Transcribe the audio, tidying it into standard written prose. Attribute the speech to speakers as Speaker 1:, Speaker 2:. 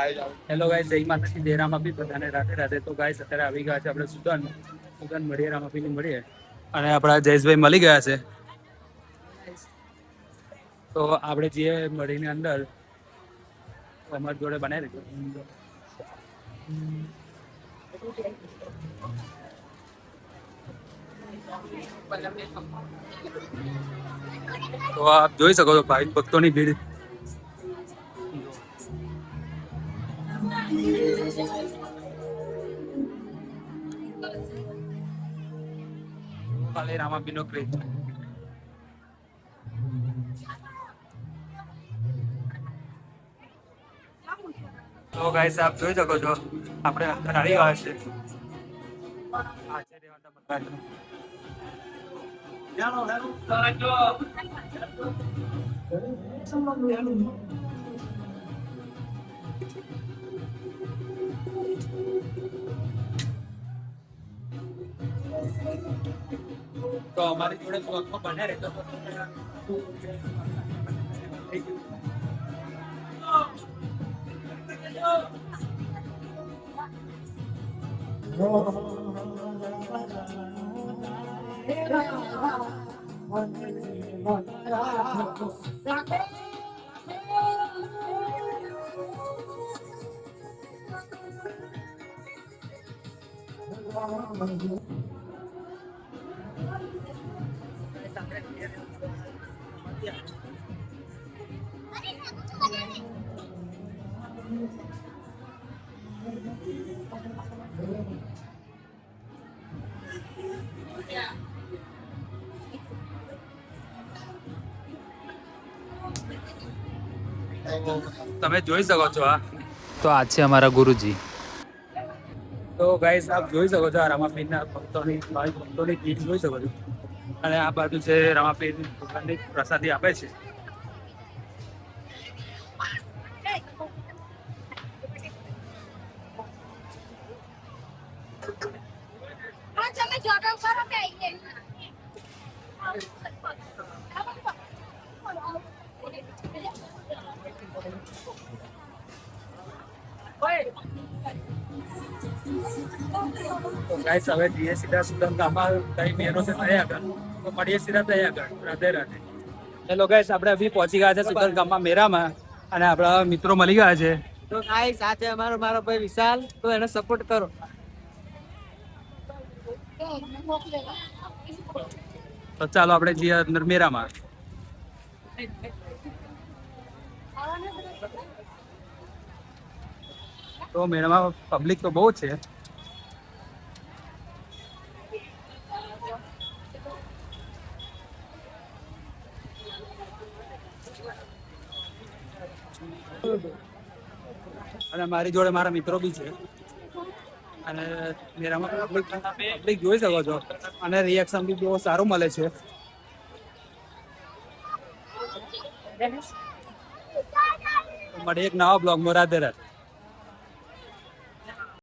Speaker 1: Hello guys, જય માતાજી, જય રામાપીર, બધાને રાધે રાધે. તો ગાઈસ અત્યારે આવી ગયા છે આપણે સુદાન મળીએ, રામાપીરને મળીએ. અને આપણા જયેશભાઈ મળી ગયા છે. તો આપણે જઈએ મળીને અંદર. અમારી જોડે બનાવી દીધું. તો આપ જોઈ શકો છો ભાઈ ભક્તોની ભીડ. કાલે રામાપીરનો ક્રેઝ. તો ગાઈસ આપ જોઈ શકો છો આપણે અંદર આવી ગયા છે. તો અમારી જોડે બને રહેતો. તમે જોઈ શકો છો આ તો આ છે અમારા ગુરુજી. તો ગાઈસ આપ જોઈ શકો છો આ રામાપીરના ભક્તોની ભીડ જોઈ શકો છો. અને આ બાજુ છે રામાપીર દુકાનની પ્રસાદી આપે છે. તો ગાઈસ હવે જઈએ સીધા સુદાન ગામમાં. કઈ મેરો છે તૈયાર કર તો મળીએ સીધા તૈયાર કર. રાધે રાધે. હેલો ગાઈસ, આપણે અભી પહોંચી ગયા છે સુદાન ગામમાં મેરામાં. અને આપણા મિત્રો મળી ગયા છે.
Speaker 2: તો ગાઈસ સાથે મારો ભાઈ વિશાલ, તો એને સપોર્ટ કરો.
Speaker 1: તો ચાલો આપણે જઈએ અંદર મેરામાં. તો મેળામાં પબ્લિક તો બહુ છે. અને મારી જોડે મારા મિત્રો બી છે. અને મેળામાં પબ્લિક જોઈ શકો છો. અને રિએક્શન બી બહુ સારું મળે છે. મળે એક નવા બ્લોગમાં. રાધે રાધે.